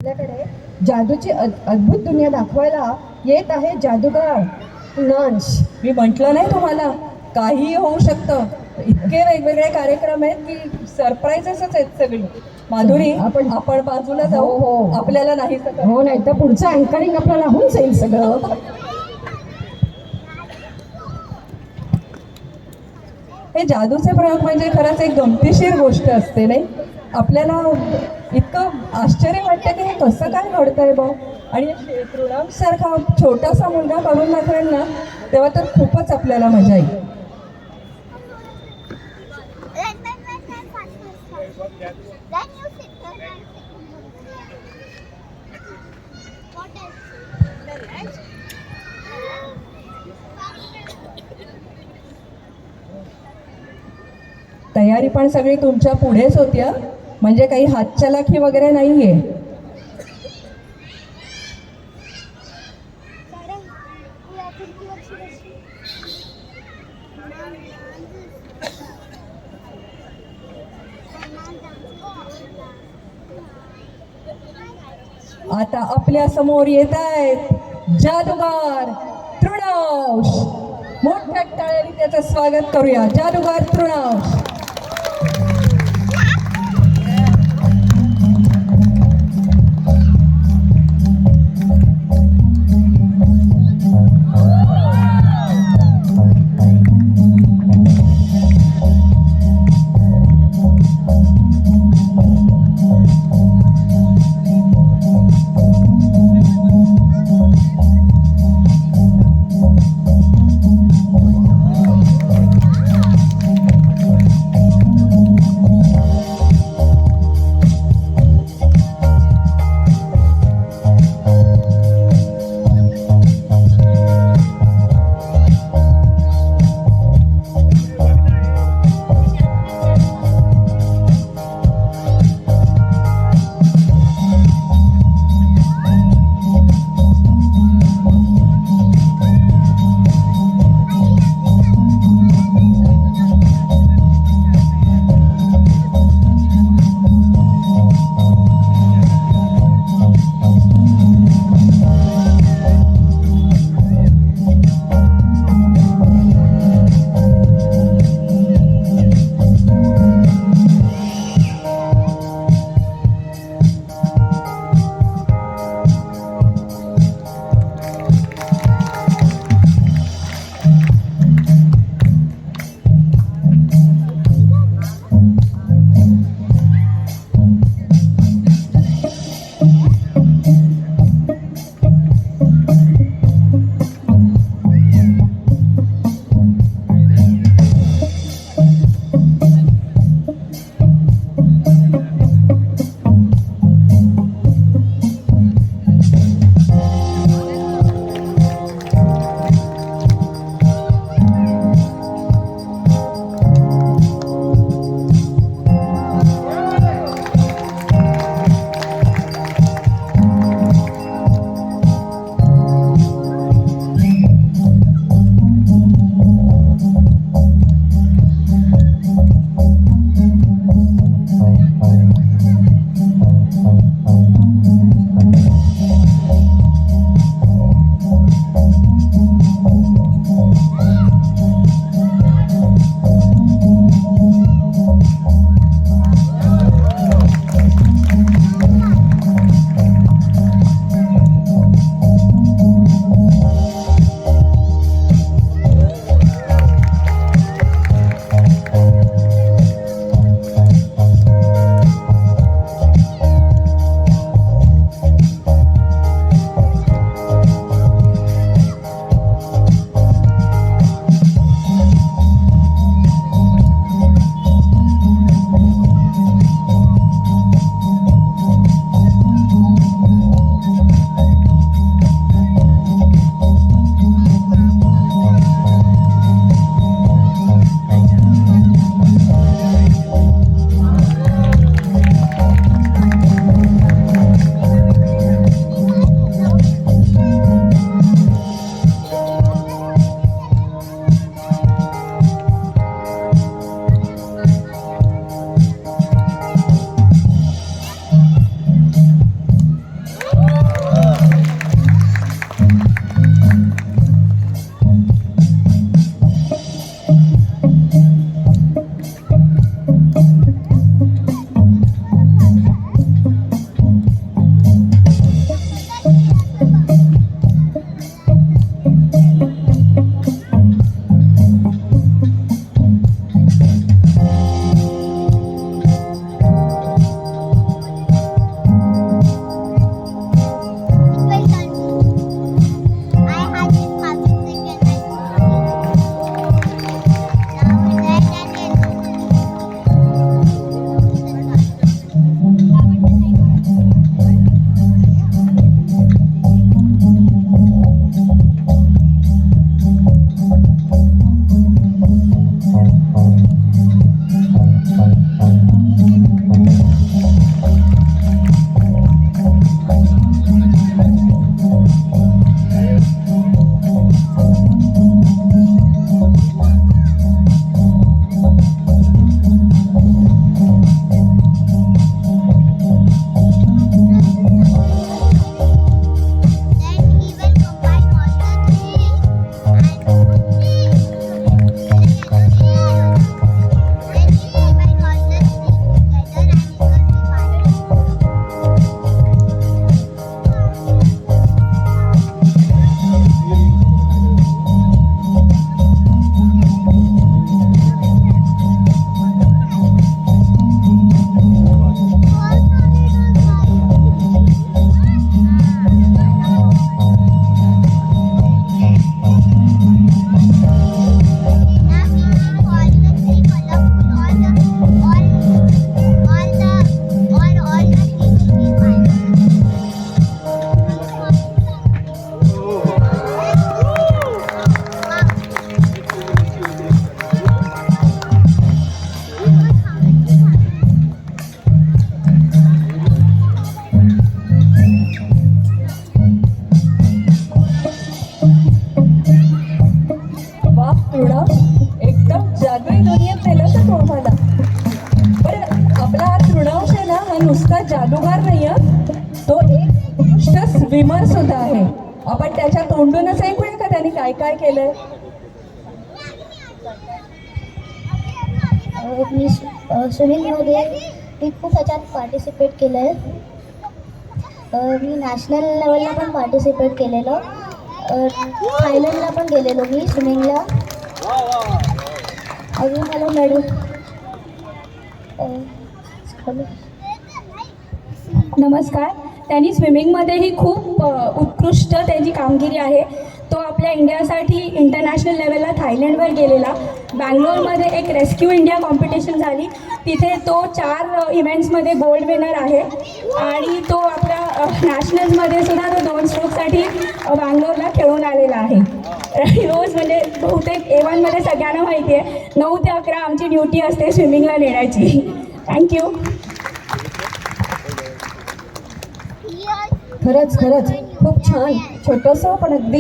आपल्याकडे जादूची अद्भुत दुनिया दाखवायला येत आहे जादूगार नांश. मी म्हटलं नाही तुम्हाला काहीही होऊ शकतं. इतके वेगवेगळे कार्यक्रम आहेत की सरप्राईजेसच आहेत सगळे. माधुरी आपण बाजूला जाऊ. हो. आपल्याला नाही हो, नाही तर पुढचं अँकरिंग आपल्याला होऊन जाईल सगळं. हे जादूचे प्रयोग म्हणजे खरंच एक गमतीशीर गोष्ट असते नाही. आपल्याला इतकं आश्चर्य वाटतं की हे कसं काय घडतंय बघ. आणि तृणांश सारखा छोटासा मुलगा करून दाखवेल ना तेव्हा तर खूपच आपल्याला मजा येईल. तयारी पण सगळी तुमच्या पुढेच होती हा. म्हणजे काही हातचलाखी वगैरे नाहीये. आता आपल्या समोर येत आहेत जादूगार तृणांश. मोठ्या टाळ्यांनी त्याचं स्वागत करूया. जादूगार तृणांश. जादूगार नाही आहे, तो एक उत्कृष्ट स्विमर सुद्धा आहे. आपण त्याच्या तोंडूनच ऐकूया का त्यांनी काय काय केलंय. मी स्विमिंगमध्ये मी खूप ह्याच्यात पार्टिसिपेट केलं आहे. मी नॅशनल लेवलला पण पार्टिसिपेट केलेलं. थायलंडला पण गेलेलो मी स्विमिंगला. अजून मला मेडल नमस्कार. त्यांनी स्विमिंगमध्येही खूप उत्कृष्ट त्याची कामगिरी आहे. तो आपल्या इंडियासाठी इंटरनॅशनल लेवलला थायलंडवर गेलेला. बँगलोरमध्ये एक रेस्क्यू इंडिया कॉम्पिटिशन झाली, तिथे तो 4 इव्हेंट्समध्ये गोल्ड विनर आहे. आणि तो आपल्या नॅशनल्समध्ये सुद्धा तो 2 स्ट्रोकसाठी बँगलोरला खेळून आलेला आहे. रोज म्हणजे बहुतेक A1मध्ये सगळ्यांना माहिती आहे 9 ते 11 आमची ड्युटी असते स्विमिंगला नेण्याची. थँक्यू. खरंच खूप छान. छोटंसं पण अगदी